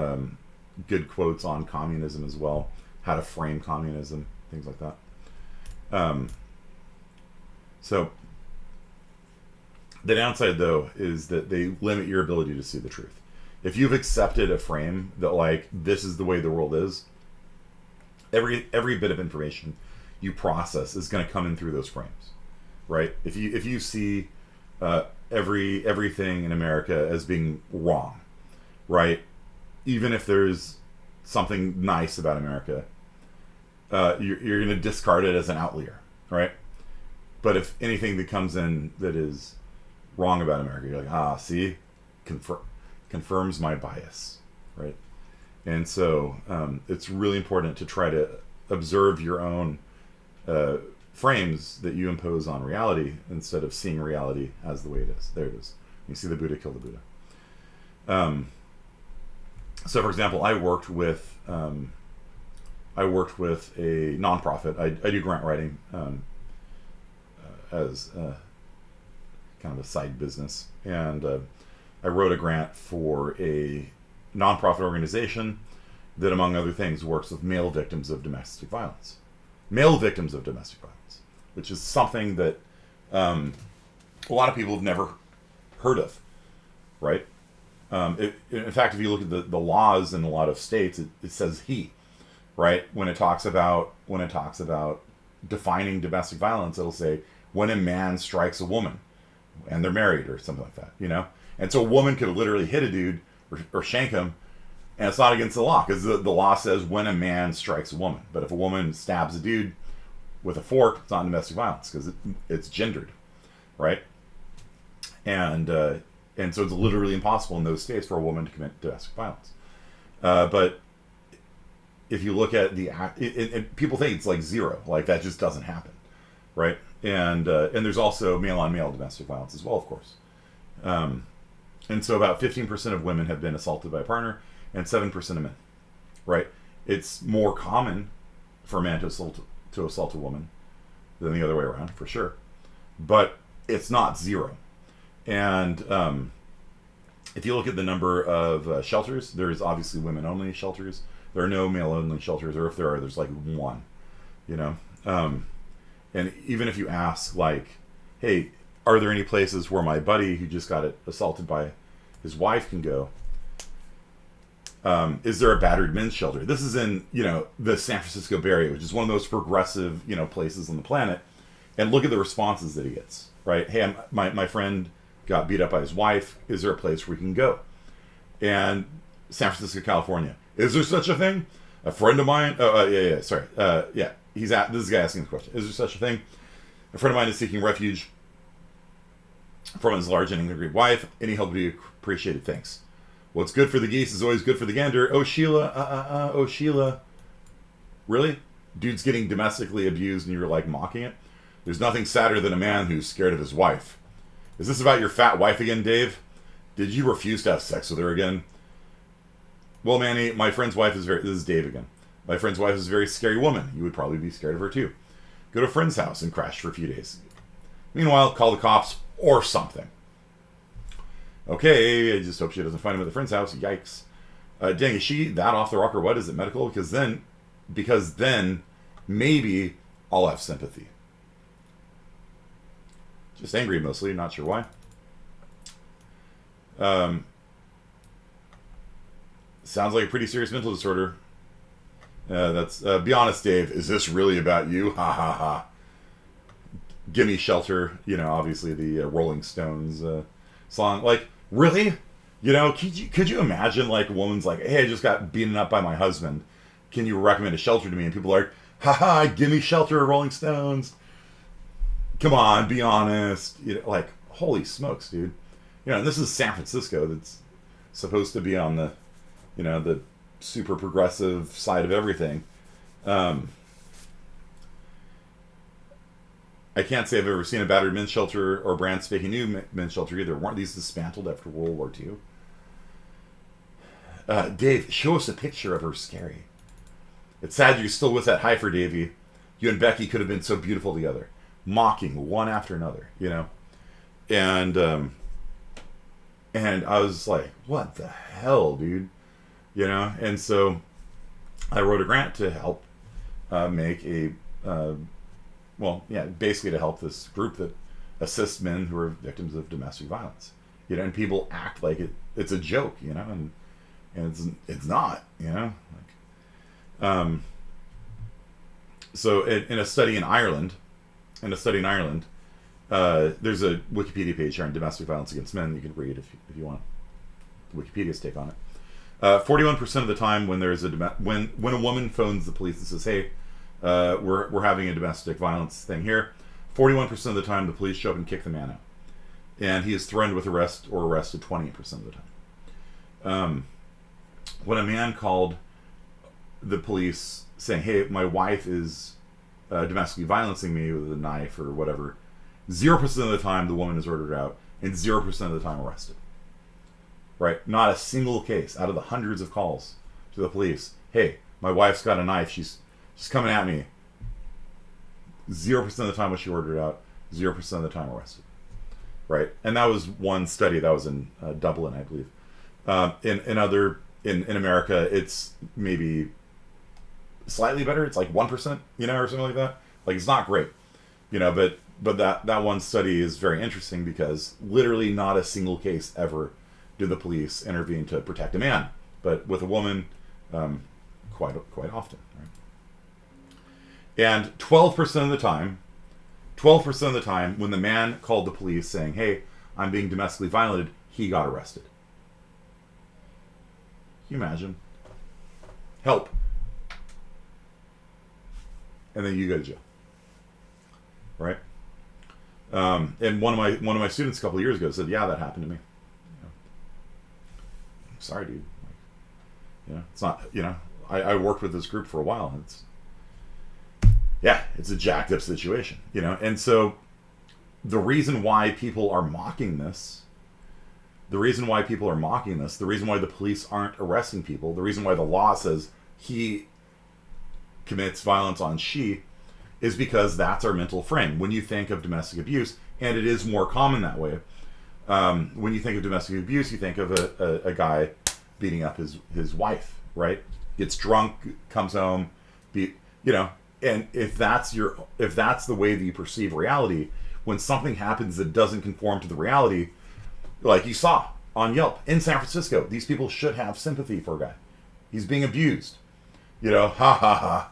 good quotes on communism as well, how to frame communism, things like that. So the downside, though, is that they limit your ability to see the truth. If you've accepted a frame that, like, this is the way the world is, every bit of information you process is going to come in through those frames, right? If you see everything in America as being wrong, right? Even if there's something nice about America, you're going to discard it as an outlier, right? But if anything that comes in that is wrong about America, you're like, see, confirms my bias, right? And so it's really important to try to observe your own frames that you impose on reality instead of seeing reality as the way it is. There it is. You see the Buddha kill the Buddha. So, for example, I worked with a nonprofit. I do grant writing as kind of a side business, and I wrote a grant for a nonprofit organization that, among other things, works with male victims of domestic violence. Male victims of domestic violence, which is something that a lot of people have never heard of, right? In fact, if you look at the laws in a lot of states, it says he, right? When it talks about defining domestic violence, it'll say when a man strikes a woman and they're married or something like that, you know? And so a woman could literally hit a dude or shank him, and it's not against the law because the law says when a man strikes a woman. But if a woman stabs a dude with a fork, it's not domestic violence because it's gendered, right? And so it's literally impossible in those states for a woman to commit domestic violence. But if you look at people think it's like zero, like that just doesn't happen, right? And there's also male-on-male domestic violence as well, of course. And so about 15% of women have been assaulted by a partner, and 7% of men, right? It's more common for a man to assault a woman than the other way around, for sure. But it's not zero. And if you look at the number of shelters, there's obviously women-only shelters. There are no male-only shelters, or if there are, there's like one, you know? And even if you ask, like, hey, are there any places where my buddy who just got assaulted by his wife can go? Is there a battered men's shelter? This is in, the San Francisco Bay Area, which is one of the most progressive, places on the planet. And look at the responses that he gets, right? Hey, my friend got beat up by his wife. Is there a place where we can go? And San Francisco, California. Is there such a thing? A friend of mine, this is a guy asking the question. Is there such a thing? A friend of mine is seeking refuge from his large and angry wife. Any help would be appreciated. Thanks. What's good for the geese is always good for the gander. Oh, Sheila. Oh, Sheila. Really? Dude's getting domestically abused and you're like mocking it? There's nothing sadder than a man who's scared of his wife. Is this about your fat wife again, Dave? Did you refuse to have sex with her again? Well, Manny, my friend's wife is this is Dave again. My friend's wife is a very scary woman. You would probably be scared of her too. Go to a friend's house and crash for a few days. Meanwhile, call the cops or something. Okay, I just hope she doesn't find him at the friend's house. Yikes. Dang, is she that off the rocker? What is it, medical? Because then maybe I'll have sympathy. Just angry mostly, not sure why. Sounds like a pretty serious mental disorder. That's be honest, Dave. Is this really about you? Ha ha ha. Gimme Shelter. You know, obviously the Rolling Stones song. Like, really? You know, could you imagine like a woman's like, hey, I just got beaten up by my husband. Can you recommend a shelter to me? And people are like, haha, Gimme Shelter, Rolling Stones. Come on, be honest. You know, like, holy smokes, dude. You know, and this is San Francisco. That's supposed to be on the, you know, the super progressive side of everything. I can't say I've ever seen a battered men's shelter or brand spanking new men's shelter either. Weren't these dismantled after World War II? Dave, show us a picture of her. Scary. It's sad you're still with that heifer, Davey. You and Becky could have been so beautiful together. Mocking one after another, you know? And I was like, what the hell, dude? You know? And so I wrote a grant to help make a, basically to help this group that assists men who are victims of domestic violence. You know, and people act like it's a joke, you know, and it's not, you know? Like, so in a study in Ireland, there's a Wikipedia page here on domestic violence against men. You can read if you want Wikipedia's take on it. 41% of the time when there's when a woman phones the police and says, "Hey, we're having a domestic violence thing here," 41% of the time the police show up and kick the man out, and he is threatened with arrest or arrested 28% of the time. When a man called the police saying, "Hey, my wife is domestically violencing me with a knife or whatever," 0% of the time the woman is ordered out, and 0% of the time arrested. Right? Not a single case out of the hundreds of calls to the police. "Hey, my wife's got a knife. She's coming at me." 0% of the time was she ordered out. 0% of the time arrested. Right? And that was one study that was in Dublin, I believe. In America, it's maybe slightly better. It's like 1%, you know, or something like that. Like, it's not great, you know. But that one study is very interesting because literally not a single case ever did the police intervene to protect a man, but with a woman, quite often. Right? And 12% of the time, when the man called the police saying, "Hey, I'm being domestically violated," he got arrested. Can you imagine? Help. And then you go to jail. Right? And one of my students a couple of years ago said, "Yeah, that happened to me." Sorry, dude. Like, you know, it's not, you know, I worked with this group for a while, and it's a jacked up situation, you know. And so the reason why people are mocking this, the reason why the police aren't arresting people, the reason why the law says he commits violence on she, is because that's our mental frame. When you think of domestic abuse, and it is more common that way, when you think of domestic abuse, you think of a guy beating up his wife, right? Gets drunk, comes home, you know. And if that's the way that you perceive reality, when something happens that doesn't conform to the reality, like you saw on Yelp in San Francisco, these people should have sympathy for a guy. He's being abused, you know. Ha ha ha.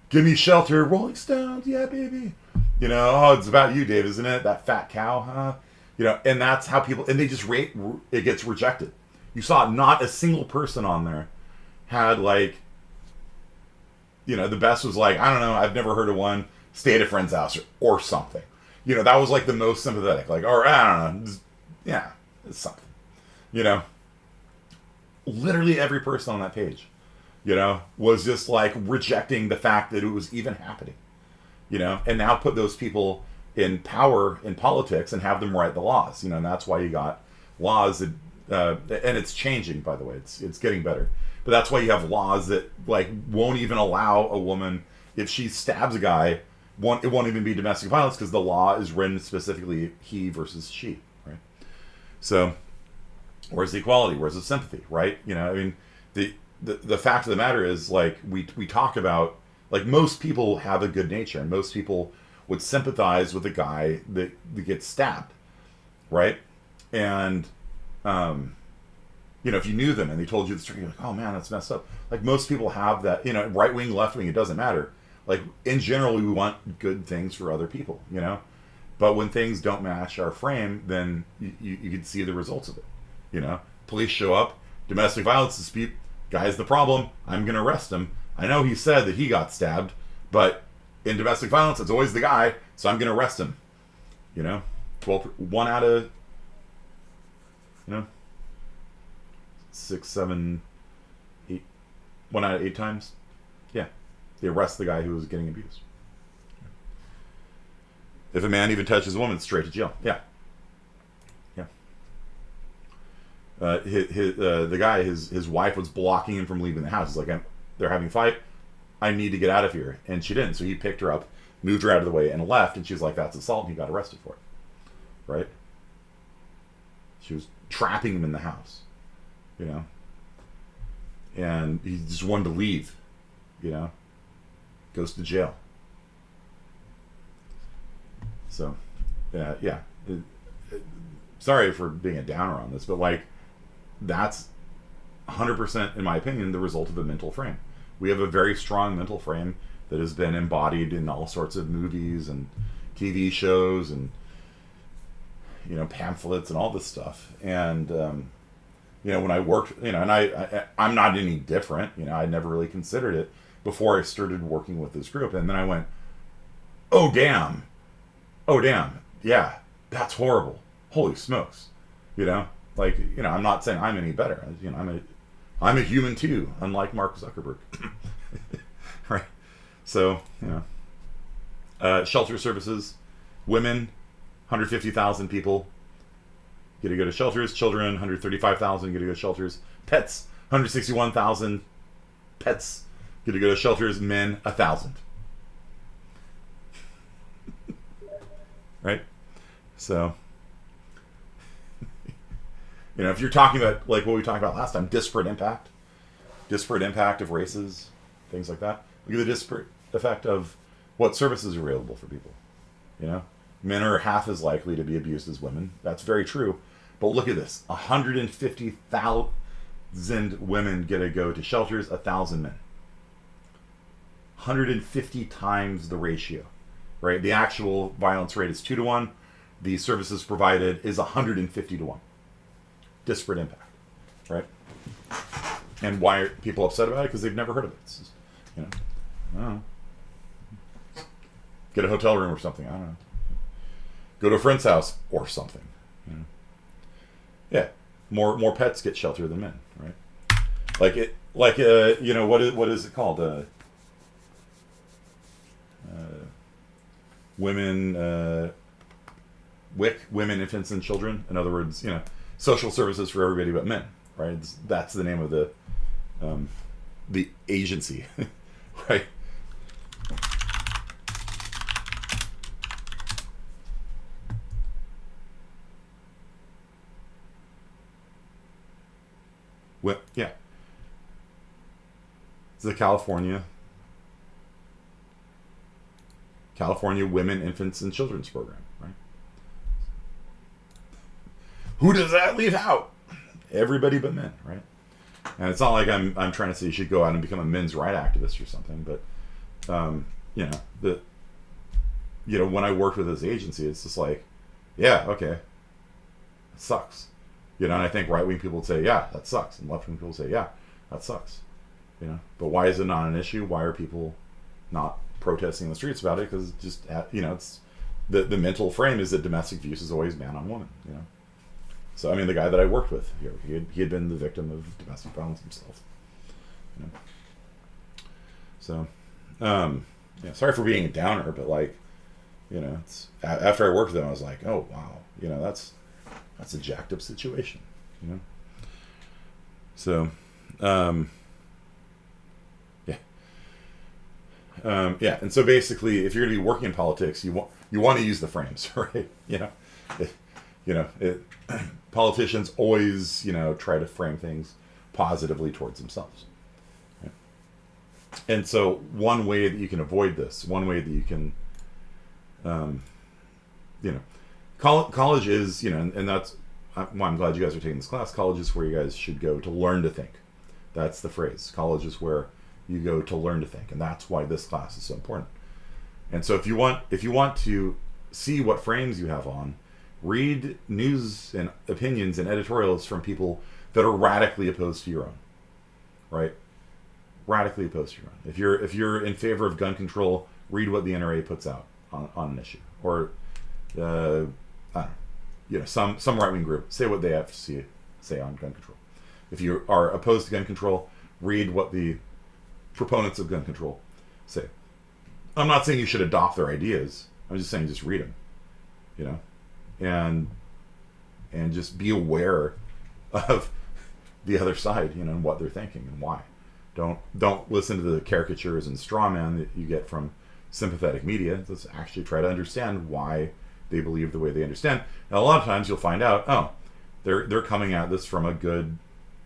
Gimme Shelter, Rolling Stones, yeah, baby. You know, oh, it's about you, Dave, isn't it? That fat cow, huh? You know, and that's how people, and they just it gets rejected. You saw not a single person on there had, like, you know, the best was like, I don't know, I've never heard of one, stay at a friend's house or something. You know, that was like the most sympathetic. Like, or I don't know, yeah, it's something. You know, literally every person on that page, you know, was just like rejecting the fact that it was even happening. You know, and now put those people in power in politics and have them write the laws. You know, and that's why you got laws that and it's changing, by the way. It's getting better. But that's why you have laws that like won't even allow a woman, if she stabs a guy, it won't even be domestic violence because the law is written specifically he versus she, right? So where's the equality? Where's the sympathy, right? You know, I mean, the fact of the matter is, like, we talk about, like, most people have a good nature, and most people would sympathize with a guy that gets stabbed, right? And you know, if you knew them and they told you the story, you're like, oh man, that's messed up. Like, most people have that, you know, right wing, left wing, it doesn't matter. Like, in general, we want good things for other people, you know? But when things don't match our frame, then you can see the results of it, you know? Police show up, domestic violence dispute, guy's the problem, I'm going to arrest him. I know he said that he got stabbed, but in domestic violence, it's always the guy, so I'm going to arrest him, you know? 1 out of, you know, 6, 7, 8, 1 out of 8 times, yeah, they arrest the guy who was getting abused. If a man even touches a woman, straight to jail. Yeah, yeah. The guy, his wife was blocking him from leaving the house. He's like, they're having a fight. I need to get out of here, and she didn't. So he picked her up, moved her out of the way, and left. And she was like, "That's assault," and he got arrested for it. Right? She was trapping him in the house, you know, and he just wanted to leave, you know, goes to jail. So, yeah. Sorry for being a downer on this, but like, that's 100%, in my opinion, the result of a mental frame. We have a very strong mental frame that has been embodied in all sorts of movies and TV shows and, you know, pamphlets and all this stuff. And, you know, when I worked, you know, and I'm not any different, you know, I never really considered it before I started working with this group. And then I went, oh, damn, yeah, that's horrible. Holy smokes. You know, like, you know, I'm not saying I'm any better. You know, I'm a human too, unlike Mark Zuckerberg. Right? So, you know, shelter services, women, 150,000 people get to go to shelters. Children, 135,000 get to go to shelters. Pets, 161,000 pets get to go to shelters. Men, 1,000. Right? So, you know, if you're talking about, like what we talked about last time, disparate impact of races, things like that. Look at the disparate effect of what services are available for people. You know, men are half as likely to be abused as women. That's very true. But look at this: 150,000 women get to go to shelters, 1,000 men. 150 times the ratio, right? The actual violence rate is 2-to-1. The services provided is 150 to 1. Disparate impact, right? And why are people upset about it? Because they've never heard of it. It's just, you know, I don't know. Get a hotel room or something. I don't know. Go to a friend's house or something. You know? Yeah, more pets get shelter than men, right? You know, what is it called? Women, WIC, women, infants, and children. In other words, you know, social services for everybody but men, right? That's the name of the agency, right? Well, yeah. It's the California Women, Infants, and Children's Program, right? Who does that leave out? Everybody but men, right? And it's not like I'm trying to say you should go out and become a men's right activist or something, but you know, when I worked with this agency, it's just like, yeah, okay, it sucks, you know. And I think right wing people would say, yeah, that sucks, and left wing people would say, yeah, that sucks, you know. But why is it not an issue? Why are people not protesting in the streets about it? Because just, you know, it's the mental frame is that domestic abuse is always man on woman, you know. So I mean, the guy that I worked with, he had been the victim of domestic violence himself, you know. So yeah, sorry for being a downer, but like, you know, it's after I worked with them, I was like, oh wow, you know, that's a jacked up situation, you know. So, yeah. Yeah, and so basically, if you're going to be working in politics, you want to use the frames, right? It, politicians always try to frame things positively towards themselves. Right? And so, one way that you can avoid this, one way that you can, you know, college is and that's well, I'm glad you guys are taking this class. College is where you guys should go to learn to think. That's the phrase. College is where you go to learn to think, and that's why this class is so important. And so if you want to see what frames you have on, read news and opinions and editorials from people that are radically opposed to your own. Right? Radically opposed to your own. If you're in favor of gun control, read what the NRA puts out on an issue. Or I don't know, some right wing group, say what they have to say on gun control. If you are opposed to gun control, read what the proponents of gun control say. I'm not saying you should adopt their ideas. I'm just saying just read them, and just be aware of the other side, and what they're thinking and why. Don't listen to the caricatures and straw man that you get from sympathetic media. Let's actually try to understand why they believe the way they understand. Now, a lot of times you'll find out, they're coming at this from a good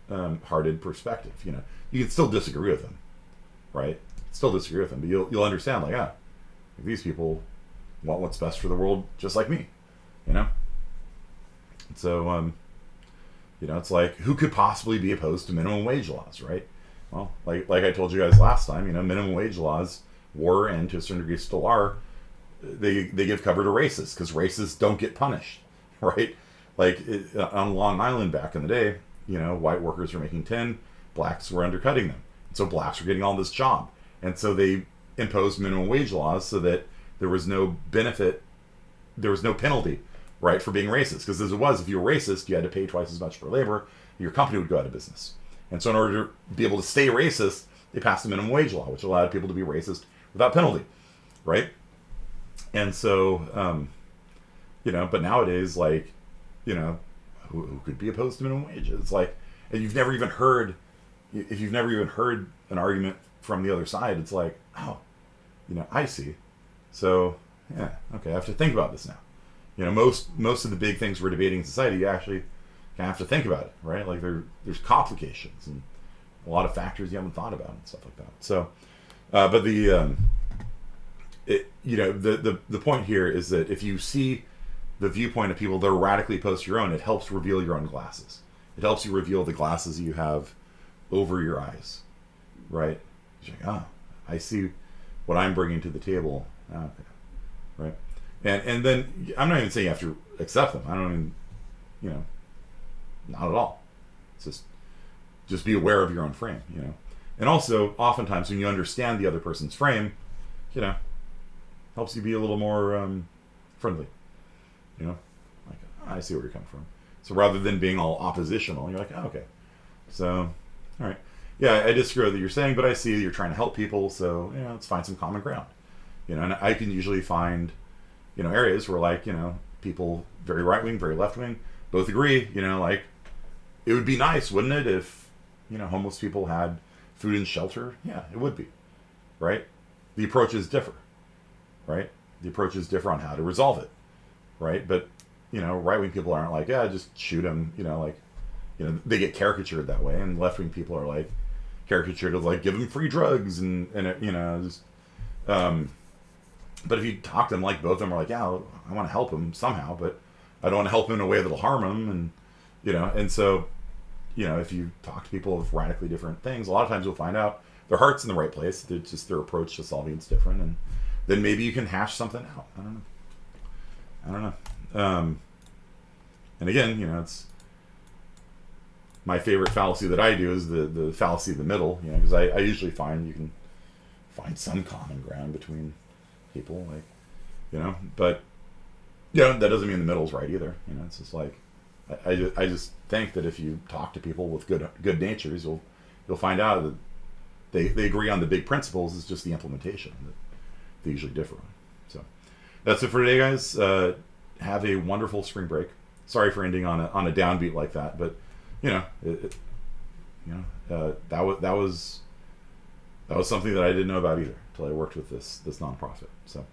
hearted perspective. You can still disagree with them, right? Still disagree with them, but you'll understand, like, these people want what's best for the world, just like me, So, it's like, who could possibly be opposed to minimum wage laws, right? Well, like I told you guys last time, minimum wage laws were, and to a certain degree still are, they give cover to racists, because racists don't get punished, right? Like on Long Island back in the day, white workers were making 10, blacks were undercutting them. And so blacks were getting all this job. And so they imposed minimum wage laws so that there was no benefit, there was no penalty, right, for being racist. Because as it was, if you were racist, you had to pay twice as much for labor, your company would go out of business. And so in order to be able to stay racist, they passed the minimum wage law, which allowed people to be racist without penalty, right? And so, but nowadays, like, who could be opposed to minimum wage? It's like, and if you've never even heard an argument from the other side, it's like, I see. So, yeah, okay, I have to think about this now. Most of the big things we're debating in society, you actually have to think about it, right? Like there's complications and a lot of factors you haven't thought about and stuff like that. So, but the point here is that if you see the viewpoint of people that are radically opposed to your own, it helps reveal your own glasses. It helps you reveal the glasses you have over your eyes, right? You're like, I see what I'm bringing to the table. Okay, right? And then I'm not even saying you have to accept them. I don't even, not at all. It's just be aware of your own frame, And also, oftentimes when you understand the other person's frame, helps you be a little more friendly. Like, I see where you're coming from. So rather than being all oppositional, you're like, okay. So, all right. Yeah, I disagree with what you're saying, but I see you're trying to help people, so, let's find some common ground. And I can usually find, areas where, like, people very right-wing, very left-wing, both agree, like, it would be nice, wouldn't it, if, homeless people had food and shelter? Yeah, it would be, right? The approaches differ, right? The approaches differ on how to resolve it, right? But, right-wing people aren't like, just shoot them, they get caricatured that way, and left-wing people are like caricatured as like, give them free drugs and just, but if you talk to them, like, both of them are like, I want to help them somehow, but I don't want to help them in a way that'll harm them, and so, if you talk to people with radically different things, a lot of times you'll find out their heart's in the right place, it's just their approach to solving it's different, and then maybe you can hash something out. I don't know. And again, it's my favorite fallacy that I do is the fallacy of the middle, because I usually find you can find some common ground between people, like, but, that doesn't mean the middle's right either. It's just like, I just think that if you talk to people with good natures, you'll find out that they agree on the big principles. It's just the implementation that they usually differ on. So that's it for today, guys. Have a wonderful spring break. Sorry for ending on a downbeat like that, but that was something that I didn't know about either until I worked with this nonprofit. So,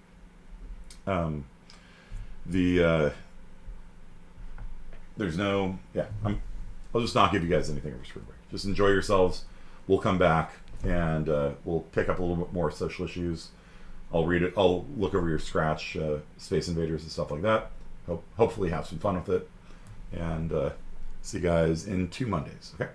there's no, I'll just not give you guys anything over spring break. Just enjoy yourselves. We'll come back and we'll pick up a little bit more social issues. I'll read it. I'll look over your Scratch, Space Invaders and stuff like that. Hopefully have some fun with it. And see you guys in 2 Mondays. Okay.